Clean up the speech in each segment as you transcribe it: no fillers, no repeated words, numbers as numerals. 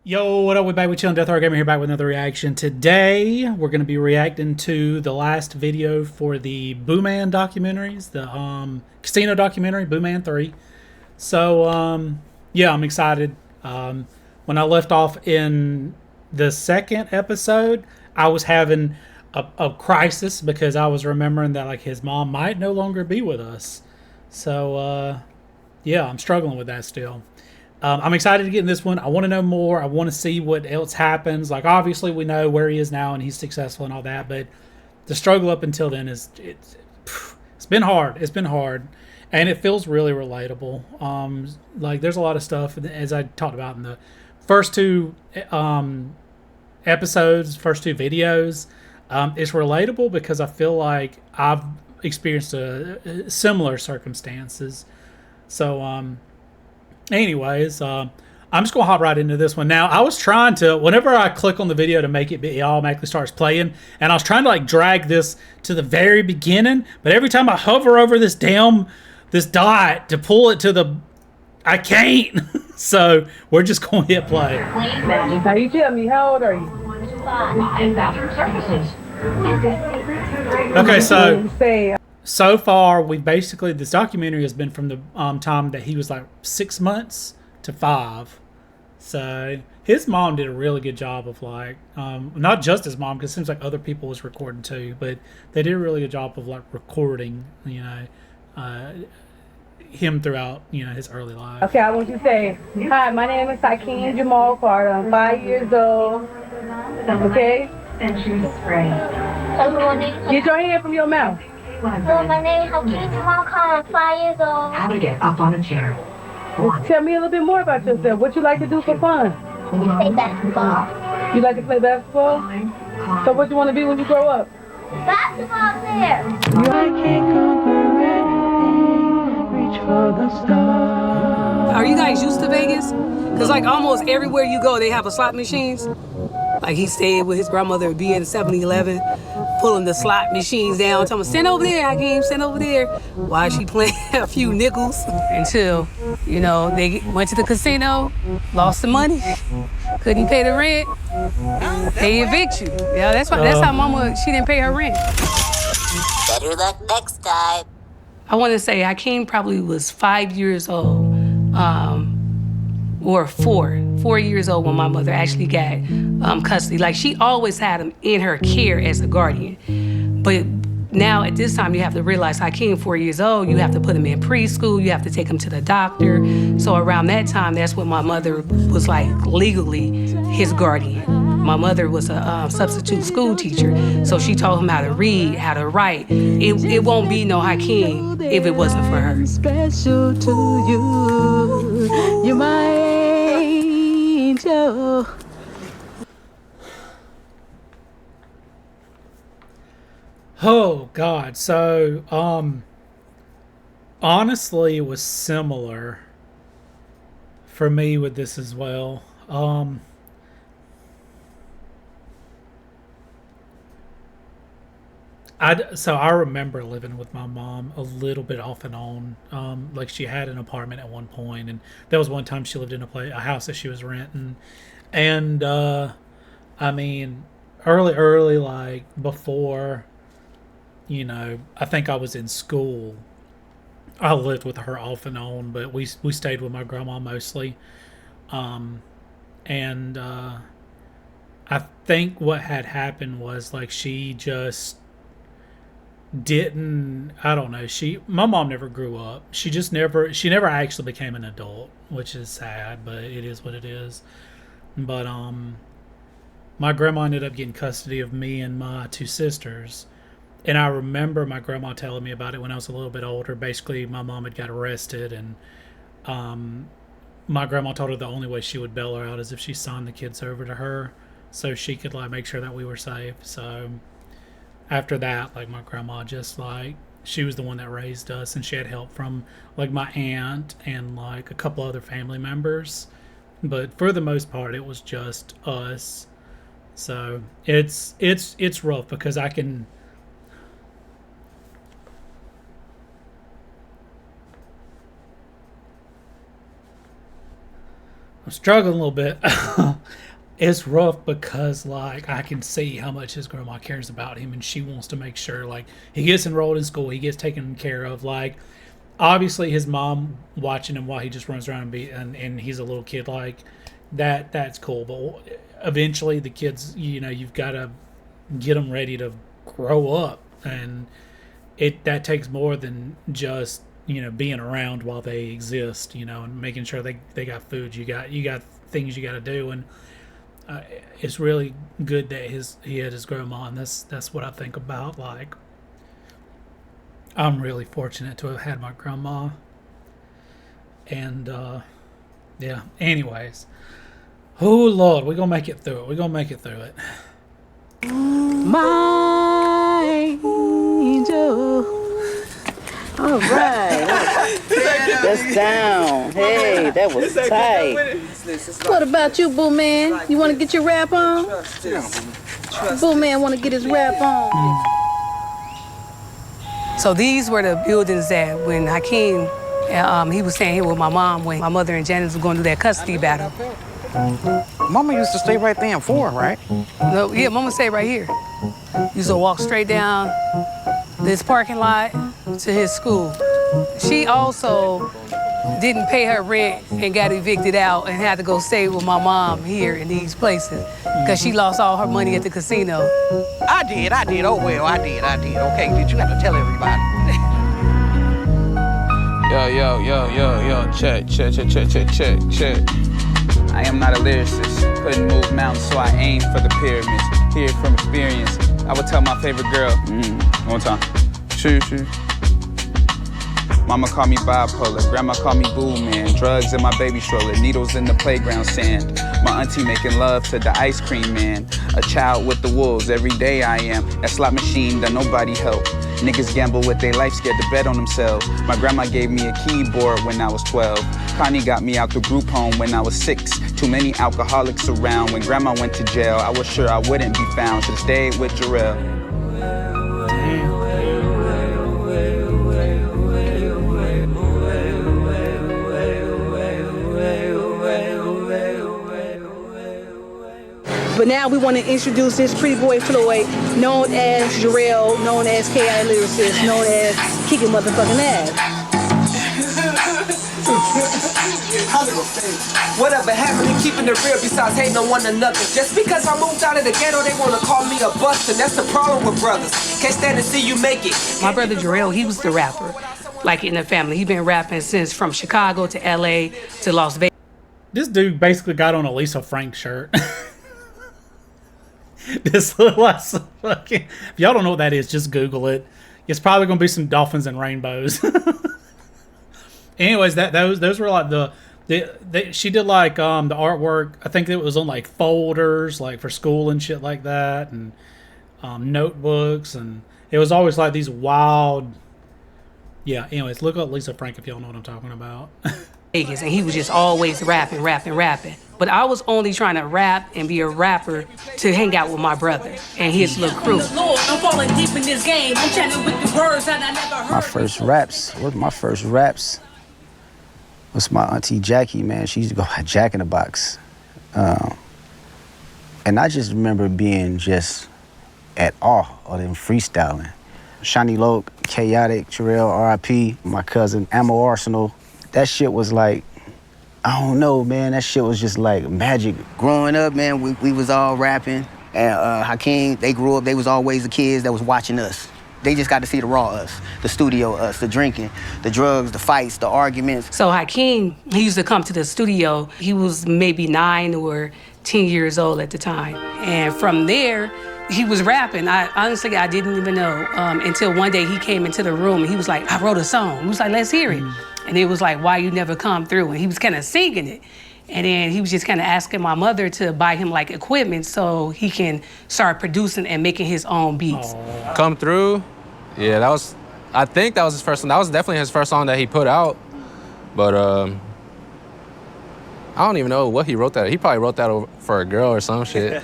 Yo, what up? We're back with Chillin' DethRoweGamer here, back with another reaction. Today, we're going to be reacting to the last video for the Booman documentaries, the casino documentary, Booman 3. So, yeah, I'm excited. When I left off in the second episode, I was having a crisis because I was remembering that like his mom might no longer be with us. So, yeah, I'm struggling with that still. I'm excited to get in this one. I want to know more. I want to see what else happens. Like, obviously, we know where he is now and he's successful and all that, but the struggle up until then it's been hard. It's been hard, and it feels really relatable. Like, there's a lot of stuff, as I talked about in the first two episodes, first two videos. It's relatable because I feel like I've experienced similar circumstances. So, anyways, I'm just gonna hop right into this one. Now, I was trying to, whenever I click on the video to make it automatically starts playing, and I was trying to like drag this to the very beginning, but every time I hover over this dot to pull it to the, I can't. So we're just gonna hit play. Now you tell me, how old are you? 5. Bathroom services. Okay, so far, this documentary has been from the time that he was like 6 months to 5. So his mom did a really good job of like, not just his mom, because it seems like other people was recording too, but they did a really good job of like recording, him throughout, his early life. Okay, I want you to say, hi, my name is 𝘯𝘰𝘯𝘢𝘵. I'm 5 years old. Okay? Get your hand from your mouth. Hello, my name is 𝘯𝘰𝘯𝘢𝘵. I'm 5 years old. How to get up on a chair. Tell me a little bit more about yourself. What you like to do for fun? Play basketball. You like to play basketball? So what you want to be when you grow up? Basketball player. I can't conquer anything. Reach for the stars. Are you guys used to Vegas? Because like almost everywhere you go, they have a slot machines. Like he stayed with his grandmother, be in 7-Eleven, pulling the slot machines down, telling him, stand over there, Hakeem, stand over there. While she playing a few nickels until, they went to the casino, lost the money, couldn't pay the rent, they evict you. Yeah, that's how mama, she didn't pay her rent. Better luck next time. I want to say Hakeem probably was 5 years old, or 4 years old when my mother actually got custody. Like, she always had him in her care as a guardian. But now at this time, you have to realize Hakeem, 4 years old, you have to put him in preschool, you have to take him to the doctor. So around that time, that's when my mother was like legally his guardian. My mother was a substitute school teacher, so she taught him how to read, how to write. It won't be no Hakeem if it wasn't for her. Special to you, you're my angel. Oh God. So honestly, it was similar for me with this as well. I remember living with my mom a little bit off and on. Like, she had an apartment at one point, and there was one time she lived in a house that she was renting. And I mean, early, like before, I think I was in school, I lived with her off and on, but we stayed with my grandma mostly. And I think what had happened was like she just didn't, I don't know, my mom never grew up. She never actually became an adult, which is sad, but it is what it is. But my grandma ended up getting custody of me and my 2 sisters, and I remember my grandma telling me about it when I was a little bit older. Basically, my mom had got arrested, and my grandma told her the only way she would bail her out is if she signed the kids over to her, so she could like make sure that we were safe. So after that, like, my grandma just like, she was the one that raised us, and she had help from like my aunt and like a couple other family members, but for the most part it was just us. So it's rough because I can, I'm struggling a little bit. It's rough because, like, I can see how much his grandma cares about him, and she wants to make sure, like, he gets enrolled in school, he gets taken care of. Like, obviously, his mom watching him while he just runs around and he's a little kid, like, that's cool. But eventually, the kids, you know, you've got to get them ready to grow up, and that takes more than just, you know, being around while they exist, you know, and making sure they got food. You got things you got to do, and it's really good that he had his grandma, and that's what I think about. Like, I'm really fortunate to have had my grandma, and yeah. Anyways, oh Lord, we're gonna make it through it. My angel. All right. That's down. Hey, that was tight. What about you, Boo Man? You want to get your rap on? Boo Man want to get his rap on. So these were the buildings that when Hakeem, he was staying here with my mom when my mother and Janice were going through that custody battle. Mama used to stay right there in 4, right? No, yeah, Mama stayed right here. Used to walk straight down this parking lot to his school. She also didn't pay her rent and got evicted out and had to go stay with my mom here in these places because she lost all her money at the casino. I did. Oh, well, I did. Okay, did you have to tell everybody? Yo, check. I am not a lyricist, couldn't move mountains, so I aim for the pyramids. Hear from experience, I would tell my favorite girl, one time, shoo. Mama called me bipolar, grandma called me boo man, drugs in my baby stroller, needles in the playground sand. My auntie making love to the ice cream man, a child with the wolves, every day I am. That slot machine that nobody help. Niggas gamble with their life, scared to bet on themselves. My grandma gave me a keyboard when I was 12. Connie got me out the group home when I was 6. Too many alcoholics around. When grandma went to jail, I was sure I wouldn't be found. Should've stayed with Jarrell. But now we want to introduce this pretty boy Floyd, known as Jarrell, known as K.I. Lyricist, known as Kicking Motherfucking Ass. Whatever happened to keeping it real besides hating on one another? Just because I moved out of the ghetto, they want to call me a buster. That's the problem with brothers. Can't stand to see you make it. My brother Jarrell, he was the rapper, like in the family. He been rapping since from Chicago to L.A. to Las Vegas. This dude basically got on a Lisa Frank shirt. This little fucking. If y'all don't know what that is, just Google it. It's probably gonna be some dolphins and rainbows. Anyways, those were like she did like the artwork. I think it was on like folders, like for school and shit like that, and notebooks, and it was always like these wild. Yeah. Anyways, look up Lisa Frank if y'all know what I'm talking about. And he was just always rapping. But I was only trying to rap and be a rapper to hang out with my brother and his little crew. I'm falling deep in this game. I'm chatting with the words that I never heard. My first raps was my auntie Jackie, man. She used to go by Jack in the Box. And I just remember being just at awe of them freestyling. Shiny Loke, Chaotic, Jarrell, R.I.P., my cousin, Ammo Arsenal. That shit was like, I don't know, man. That shit was just like magic. Growing up, man, we was all rapping. And Hakeem, they grew up, they was always the kids that was watching us. They just got to see the raw us, the studio us, the drinking, the drugs, the fights, the arguments. So Hakeem, he used to come to the studio. He was maybe 9 or 10 years old at the time. And from there, he was rapping. Honestly, I didn't even know until one day he came into the room and he was like, I wrote a song. He was like, let's hear it. And it was like, why you never come through? And he was kind of singing it. And then he was just kind of asking my mother to buy him like equipment so he can start producing and making his own beats. Come Through? Yeah, I think that was his first song. That was definitely his first song that he put out. But I don't even know what he wrote that. He probably wrote that for a girl or some shit.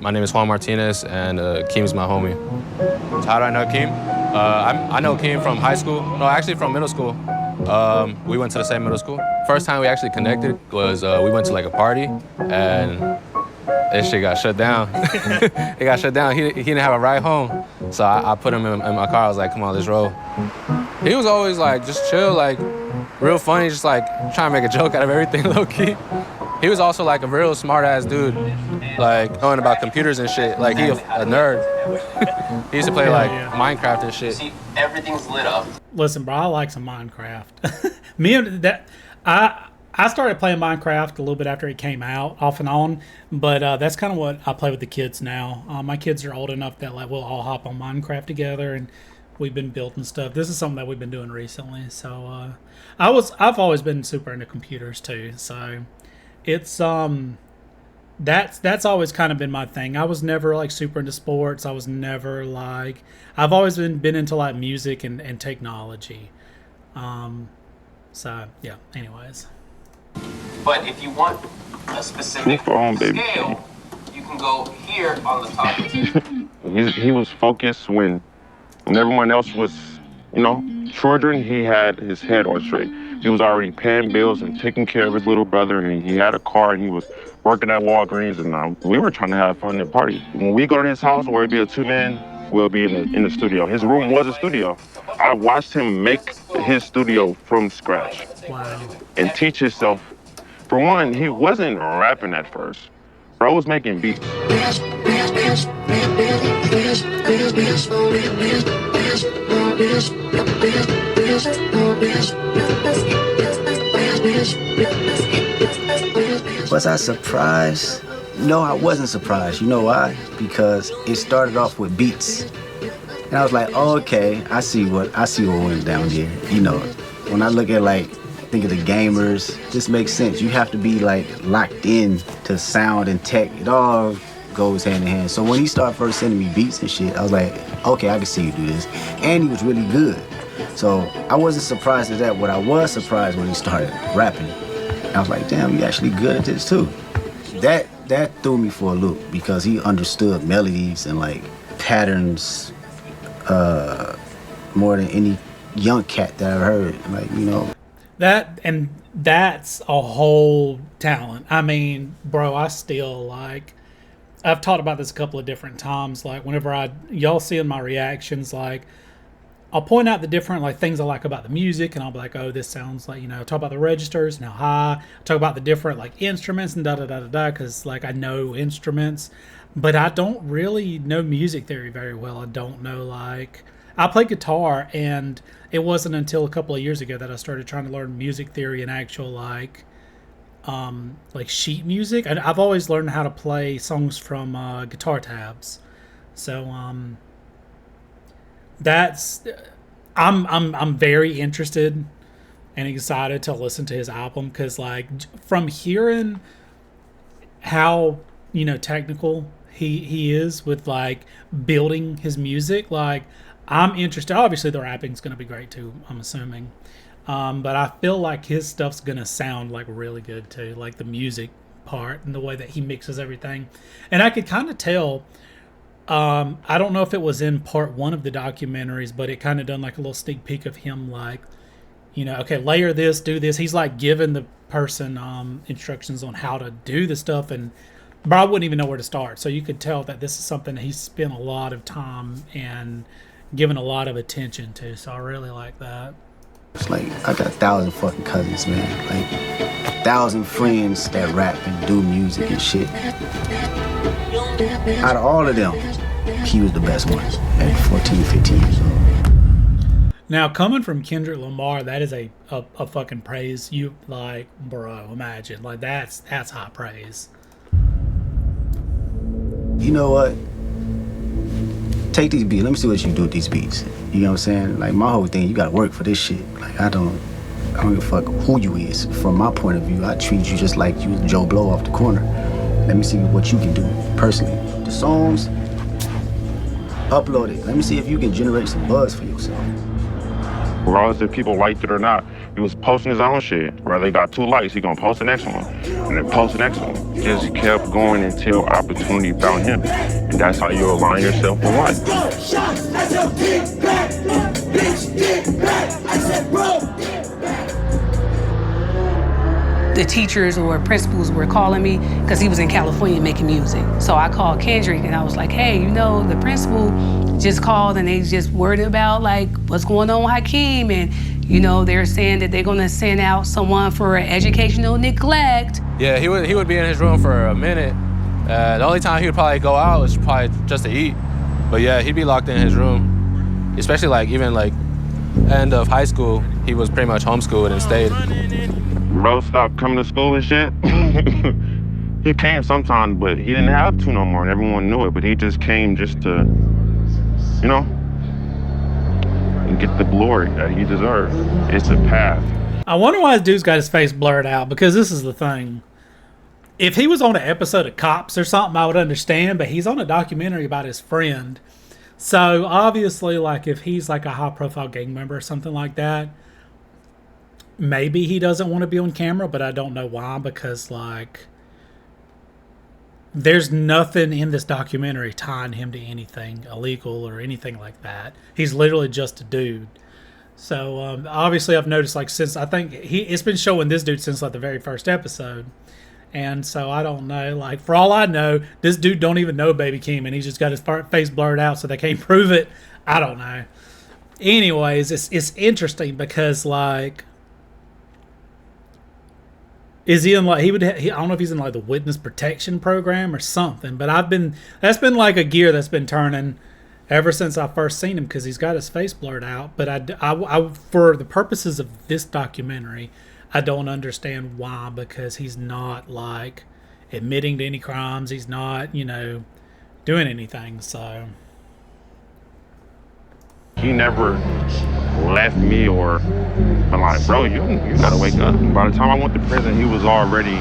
My name is Juan Martinez, and Keem's my homie. So how do I know Keem? I know Keem from high school. No, actually from middle school. We went to the same middle school. First time we actually connected was we went to like a party, and that shit got shut down. It got shut down. He didn't have a ride home, so I put him in my car. I was like, come on, let's roll. He was always like just chill, like real funny, just like trying to make a joke out of everything, low key. He was also like a real smart ass dude, like knowing about computers and shit. Like he a nerd. He used to play like Minecraft and shit. See, everything's lit up. Listen, bro, I like some Minecraft. I started playing Minecraft a little bit after it came out, off and on, but that's kind of what I play with the kids now. My kids are old enough that like we'll all hop on Minecraft together, and we've been building stuff. This is something that we've been doing recently. So I've always been super into computers too. So it's that's always kind of been my thing. I was never like super into sports. I was never like, I've always been into like music and technology. So yeah, anyways. But if you want a specific scale, you can go here on the top. He was focused when everyone else was, children. He had his head on straight. He was already paying bills and taking care of his little brother, and he had a car, and he was working at Walgreens, and we were trying to have fun and party. When we go to his house, where it'd be a two-man, we'll be in the studio. His room was a studio. I watched him make his studio from scratch. Wow. And teach himself. For one, he wasn't rapping at first. Bro was making beats. Was I surprised? No, I wasn't surprised. You know why? Because it started off with beats. And I was like, oh, okay, I see what went down here. When I look at think of the gamers, this makes sense. You have to be locked in to sound and tech. It all goes hand in hand. So when he started first sending me beats and shit, I was like, okay, I can see you do this. And he was really good. So I wasn't surprised at that. What I was surprised when he started rapping. I was like, damn, you actually good at this too. That threw me for a loop because he understood melodies and patterns more than any young cat that I've heard. That's a whole talent. I mean, bro, I still I've talked about this a couple of different times. Whenever y'all see in my reactions, I'll point out the different things I like about the music, and I'll be like, oh, this sounds like, talk about the registers and how high, talk about the different instruments and da-da-da-da-da, because I know instruments, but I don't really know music theory very well. I don't know, I play guitar, and it wasn't until a couple of years ago that I started trying to learn music theory and actual sheet music. I've always learned how to play songs from guitar tabs. So I'm very interested and excited to listen to his album, because from hearing how technical he is with building his music, I'm interested. Obviously the rapping's gonna be great too, I'm assuming, but I feel like his stuff's gonna sound really good too, the music part and the way that he mixes everything. And I could kind of tell, I don't know if it was in part one of the documentaries, but it kind of done a little sneak peek of him okay, layer this, do this. He's giving the person instructions on how to do the stuff, but I wouldn't even know where to start. So you could tell that this is something that he spent a lot of time and given a lot of attention to. So I really like that. It's I got 1,000 fucking cousins, man. 1,000 friends that rap and do music and shit. Out of all of them, he was the best one at 14, 15 years old. Now, coming from Kendrick Lamar, that is a fucking praise. You bro, imagine that's high praise. You know what? Take these beats. Let me see what you do with these beats. You know what I'm saying? My whole thing, you gotta work for this shit. I don't give a fuck who you is. From my point of view, I treat you just like you was Joe Blow off the corner. Let me see what you can do personally. The songs, upload it. Let me see if you can generate some buzz for yourself. Regardless if people liked it or not, he was posting his own shit. Right? They got 2 likes, he gonna post the next one. And then post the next one. Just kept going until opportunity found him. And that's how you align yourself with life. the teachers or principals were calling me because he was in California making music. So I called Kendrick and I was like, hey, you know, the principal just called and they just worried about like what's going on with Hakeem, and you know, they're saying that they're gonna send out someone for educational neglect. Yeah, he would be in his room for a minute. The only time he would probably go out was probably just to eat. But yeah, he'd be locked in his room. Especially like even like end of high school, he was pretty much homeschooled and stayed. Bro stopped coming to school and shit. He came sometimes, but he didn't have to no more, and everyone knew it. But he just came just to, you know, and get the glory that he deserves. It's a path. I wonder why this dude's got his face blurred out, because this is the thing. If he was on an episode of Cops or something, I would understand, but he's on a documentary about his friend. So obviously, like, if he's like a high-profile gang member or something like that, maybe he doesn't want to be on camera, but I don't know why, because, like, there's nothing in this documentary tying him to anything illegal or anything like that. He's literally just a dude. So obviously I've noticed, like, since I think it's been showing this dude since like the very first episode. And so I don't know, like, for all I know, this dude don't even know Baby Keem, and he's just got his face blurred out so they can't prove it. I don't know. Anyways, it's interesting because, like, is he in, like, I don't know if he's in like the witness protection program or something, but that's been like a gear that's been turning ever since I first seen him, because he's got his face blurred out. But I for the purposes of this documentary, I don't understand why, because he's not like admitting to any crimes. He's not, you know, doing anything. So he never left me or been like, bro, you gotta wake up. By the time I went to prison, he was already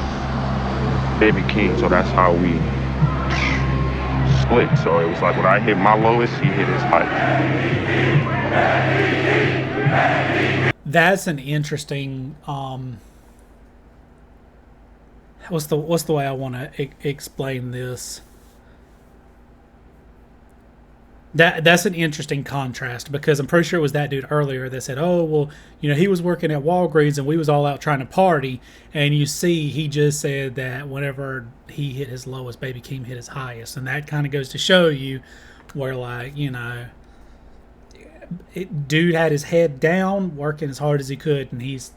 Baby Keem. So that's how we split. So it was like when I hit my lowest, he hit his height. That's an interesting, what's the way I want to explain this? That's an interesting contrast, because I'm pretty sure it was that dude earlier that said, oh, well, you know, he was working at Walgreens and we was all out trying to party. And you see, he just said that whenever he hit his lowest, Baby Keem hit his highest. And that kind of goes to show you where, like, you know, dude had his head down, working as hard as he could, and he's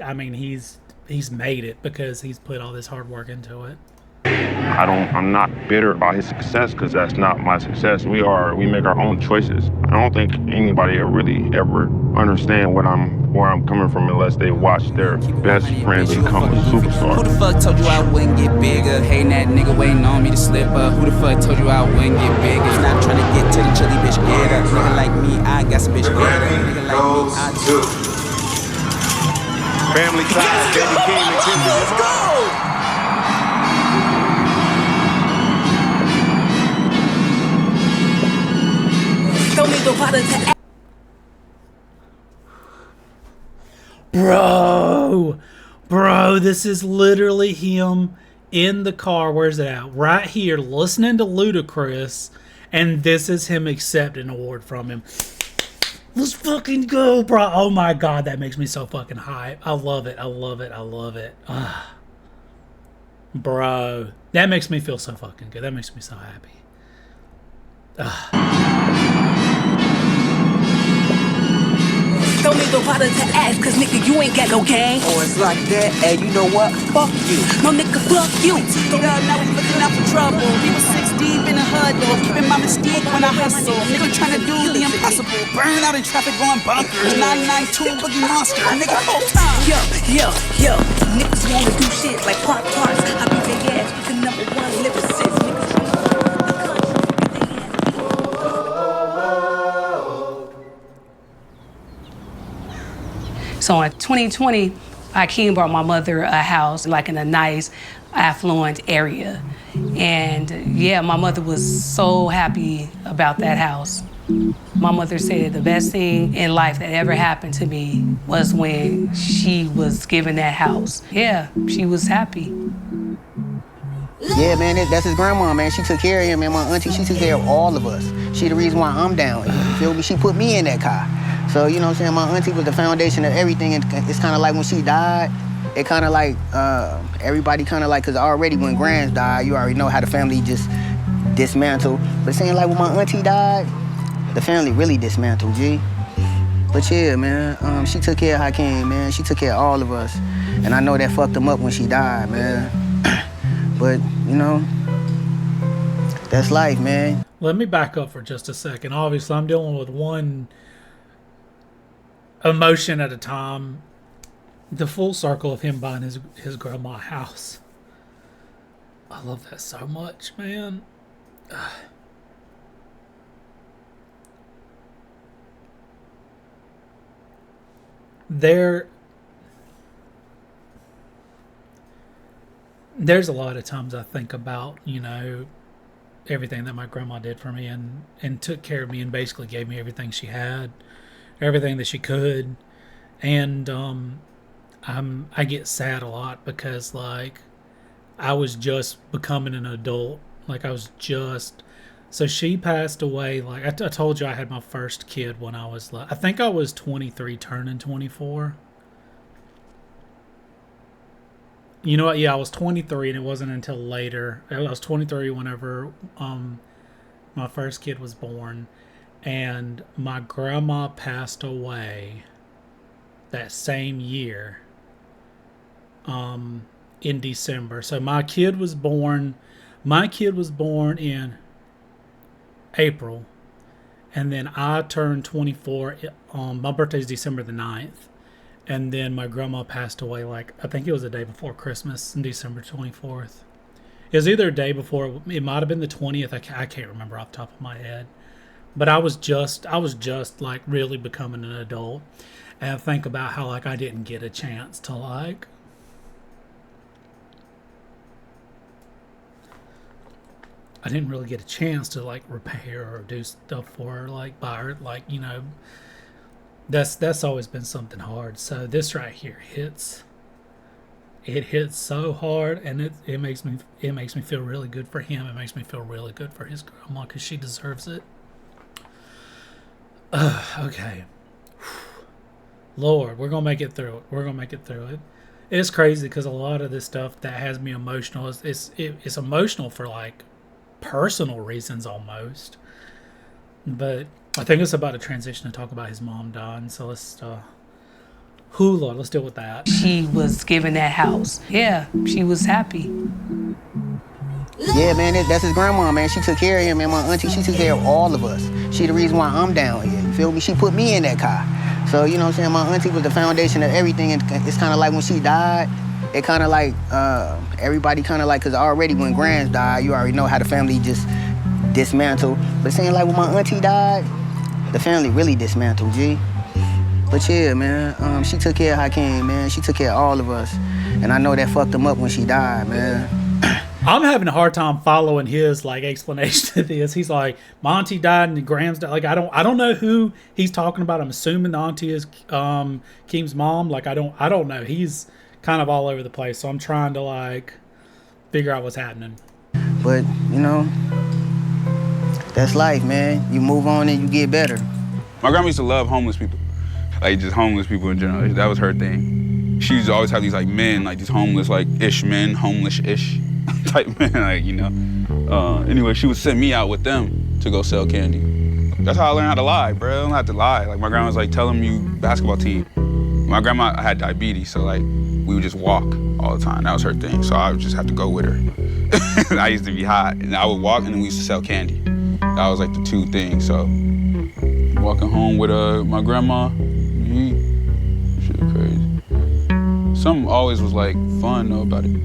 made it because he's put all this hard work into it. I'm not bitter about his success, because that's not my success. We make our own choices. I don't think anybody really ever understand where I'm coming from unless they watch their best friend become a superstar. Who the fuck told you I wouldn't get bigger? Hating that nigga waiting on me to slip up. Who the fuck told you I wouldn't get bigger? It's not trying to get to the chili bitch getter. Nigga like me, I got some bitch getter. Nigga like me, I do. Family ties, Baby Keem and Kendrick. Let's go! Bro, this is literally him in the car. Where's it at? Right here, listening to Ludacris, and this is him accepting an award from him. Let's fucking go, bro. Oh my god, that makes me so fucking hype. I love it. Bro, that makes me feel so fucking good. That makes me so happy. Don't need no water to ask, cause nigga, you ain't got no game. Oh, it's like that, hey, you know what? Fuck you. No nigga, fuck you. Girl, now we looking out for trouble. We was 6 deep in the hood, though. Keeping my mystique when I hustle. Nigga trying to do the impossible. Burn out in traffic, going bonkers. 992 Boogie Monster. Nigga, whole time. Yo. Niggas wanna do shit like pop tarts. I beat their ass with the #1 lyricist. So in 2020, Hakeem bought my mother a house, like in a nice, affluent area. And yeah, my mother was so happy about that house. My mother said the best thing in life that ever happened to me was when she was given that house. Yeah, she was happy. Yeah, man, that's his grandma, man. She took care of him, and my auntie, she took care of all of us. She the reason why I'm down here, you feel me? She put me in that car. So, you know what I'm saying, my auntie was the foundation of everything, and it's kind of like when she died, it kind of like, everybody kind of like, because already when grands died, you already know how the family just dismantled. But saying like when my auntie died, the family really dismantled, G. But yeah, man, she took care of Hakeem, man. She took care of all of us. And I know that fucked him up when she died, man. But, you know, that's life, man. Let me back up for just a second. Obviously, I'm dealing with one emotion at a time. The full circle of him buying his grandma a house. I love that so much, man. There's a lot of times I think about, you know, everything that my grandma did for me and took care of me and basically gave me everything she had, everything that she could. And I get sad a lot because, like, I was just becoming an adult. Like, so she passed away. Like, I told you I had my first kid when I was, like, I think I was 23 turning 24. You know what? Yeah, I was 23, and it wasn't until later. I was 23 whenever my first kid was born, and my grandma passed away that same year in December. So my kid was born in April, and then I turned 24. My birthday's December the 9th. And then my grandma passed away, like, I think it was the day before Christmas, December 24th. It was either a day before, it might have been the 20th. I can't remember off the top of my head. But I was just like really becoming an adult. And I think about how, like, I didn't get a chance to, like, I didn't really get a chance to, like, repair or do stuff for her, like, buy her, like, you know. That's always been something hard. So this right here hits. It hits so hard, and it makes me feel really good for him. It makes me feel really good for his grandma because she deserves it. Okay, Lord, we're gonna make it through it. It's crazy because a lot of this stuff that has me emotional it's emotional for, like, personal reasons almost, but I think it's about to transition to talk about his mom dying. So let's Lord, let's deal with that. She was given that house. Yeah, she was happy. Yeah, man, that's his grandma, man. She took care of him, and my auntie, she took care of all of us. She the reason why I'm down here, you feel me? She put me in that car. So, you know what I'm saying? My auntie was the foundation of everything, and it's kind of like when she died, it kind of like, everybody kind of like, because already when grands died, you already know how the family just dismantled. But saying like when my auntie died, the family really dismantled, G. But yeah, man, she took care of Hakeem, man. She took care of all of us. And I know that fucked him up when she died, man. I'm having a hard time following his, like, explanation to this. He's like, my auntie died and the Grams died. Like, I don't know who he's talking about. I'm assuming the auntie is Keem's mom. Like, I don't know. He's kind of all over the place. So I'm trying to, like, figure out what's happening. But, you know, that's life, man. You move on and you get better. My grandma used to love homeless people. Like, just homeless people in general. That was her thing. She used to always have these, like, men, like, these homeless, like, ish men, homeless-ish type men, like, you know. Anyway, she would send me out with them to go sell candy. That's how I learned how to lie, bro. I don't have to lie. Like, my grandma was like, tell them you basketball team. My grandma had diabetes, so, like, we would just walk all the time. That was her thing. So I would just have to go with her. I used to be hot, and I would walk, and then we used to sell candy. That was, like, the two things, so. Walking home with my grandma, shit crazy. Something always was, like, fun, though, about it.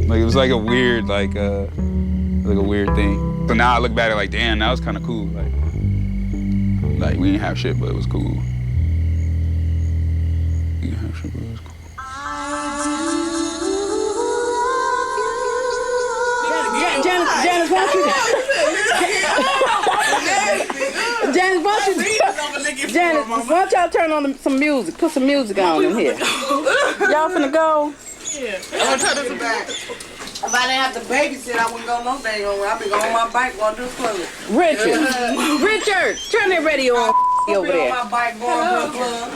Like, it was, like, a weird, like a weird thing. So now I look back at it like, damn, that was kind of cool. Like, we didn't have shit, but it was cool. We didn't have shit, but it was cool. Janice, why don't you? Janice, why don't y'all turn on some music? Put some music on in here. Y'all finna go? Yeah. I'm gonna turn this back. If I didn't have to babysit, I wouldn't go no day on. I'd be going on my bike going to the club. Richard, turn that radio on over there. On my bike going to the club.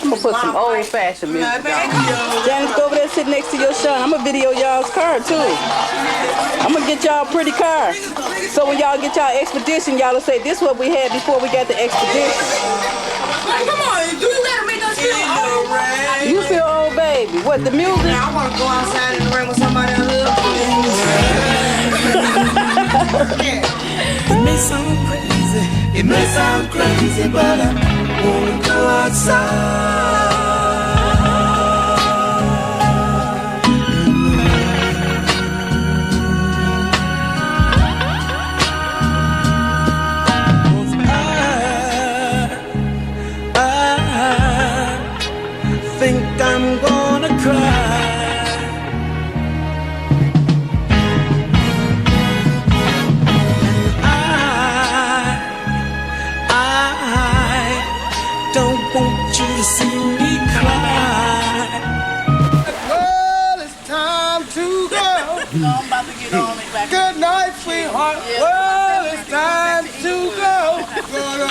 I'm gonna put some old fashioned music on. Janice, go over there, sit next to your son. I'm gonna video y'all's car too. I'm gonna get y'all a pretty car. So when y'all get y'all expedition, y'all will say this is what we had before we got the expedition. Come on, do you gotta make us feel old? You feel old, baby. What, the music? Now I wanna go outside in the rain with somebody I love. It may sound crazy, it may sound crazy, but I wanna go outside. I think I'm gonna cry. Want you to see me cry. Well, it's time to go. I'm about to get on it back. Good night, sweetheart. Well, it's time to go.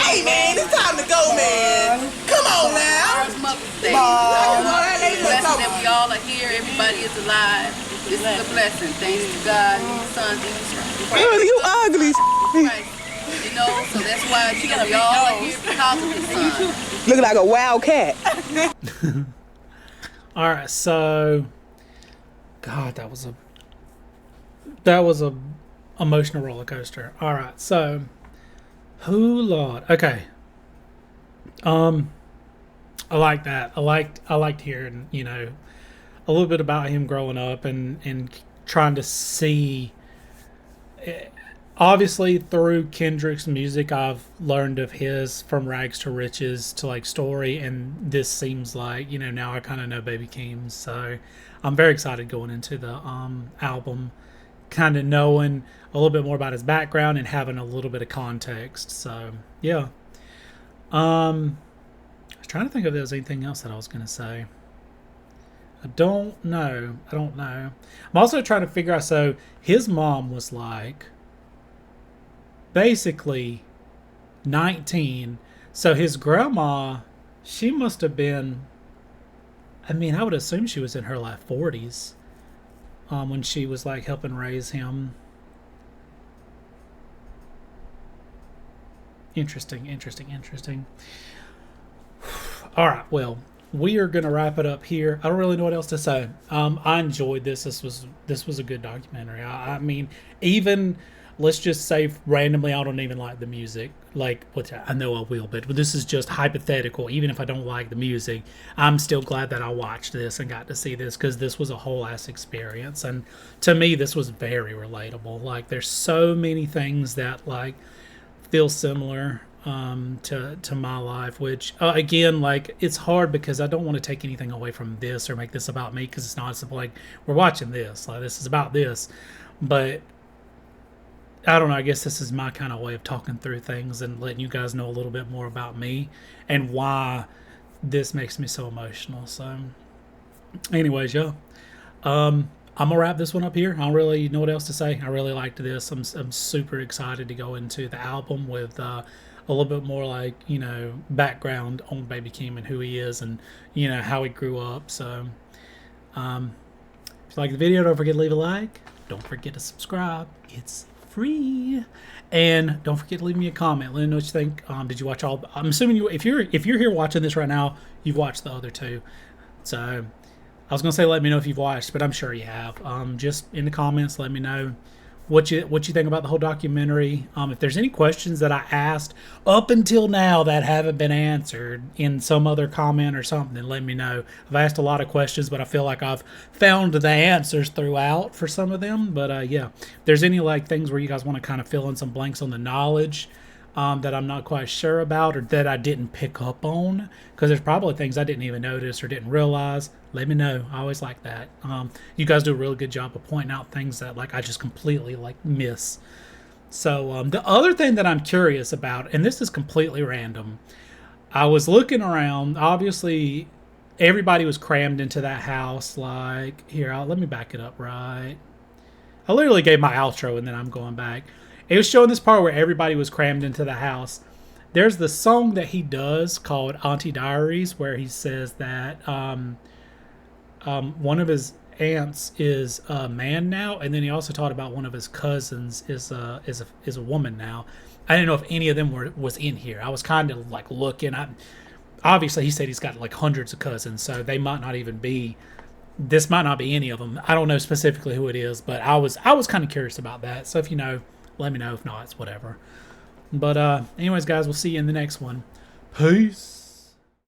Hey, man, it's time to go, man. Come on now. Mother's Day. Blessing that we all are here. Everybody is alive. This is a blessing. Thanks to God and His Son, Jesus Christ. You ugly. You know, so that's why we all are here because of His Son. Look like a wild cat. All right, so God, that was a emotional roller coaster. All right, so Lord, okay. I like that. I liked hearing, you know, a little bit about him growing up and trying to see. Obviously, through Kendrick's music, I've learned of his From Rags to Riches to like Story, and this seems like, you know, now I kind of know Baby Keem, so I'm very excited going into the album, kind of knowing a little bit more about his background and having a little bit of context. So yeah, I was trying to think if there was anything else that I was gonna say. I don't know. I'm also trying to figure out. So his mom was like, basically 19, so his grandma, she must have been, I mean, I would assume she was in her like 40s when she was like helping raise him. Interesting. All right, well, we are gonna wrap it up here. I don't really know what else to say. I enjoyed this. This was a good documentary. I mean, even, let's just say randomly, I don't even like the music, like, which I know I will, but this is just hypothetical. Even if I don't like the music, I'm still glad that I watched this and got to see this, because this was a whole ass experience, and to me this was very relatable. Like, there's so many things that like feel similar to my life, which again, like, it's hard because I don't want to take anything away from this or make this about me, because it's not simple. Like, we're watching this, like, this is about this, but I don't know, I guess this is my kind of way of talking through things and letting you guys know a little bit more about me and why this makes me so emotional. So anyways, yeah, I'm gonna wrap this one up here. I don't really know what else to say. I really liked this. I'm super excited to go into the album with a little bit more, like, you know, background on Baby Keem and who he is, and, you know, how he grew up. So if you like the video, don't forget to leave a like. Don't forget to subscribe. It's free, and don't forget to leave me a comment. Let me know what you think. Did you watch all? I'm assuming you, if you're here watching this right now, you've watched the other two. So I was gonna say let me know if you've watched, but I'm sure you have. Just in the comments, let me know what you think about the whole documentary. If there's any questions that I asked up until now that haven't been answered in some other comment or something, let me know. I've asked a lot of questions, but I feel like I've found the answers throughout for some of them. But yeah, if there's any like things where you guys want to kind of fill in some blanks on the knowledge that I'm not quite sure about, or that I didn't pick up on, because there's probably things I didn't even notice or didn't realize, let me know. I always like that. You guys do a really good job of pointing out things that like I just completely like miss. So the other thing that I'm curious about, and this is completely random, I was looking around. Obviously everybody was crammed into that house. Like, here, let me back it up right. I literally gave my outro and then I'm going back. It was showing this part where everybody was crammed into the house, there's the song that he does called Auntie Diaries, where he says that one of his aunts is a man now, and then he also talked about one of his cousins is a woman now. I didn't know if any of them was in here. I was kind of like looking. Obviously he said he's got like hundreds of cousins, so they might not even be. This might not be any of them. I don't know specifically who it is, but I was kind of curious about that. So if you know, let me know. If not, it's whatever. But anyways, guys, we'll see you in the next one. Peace.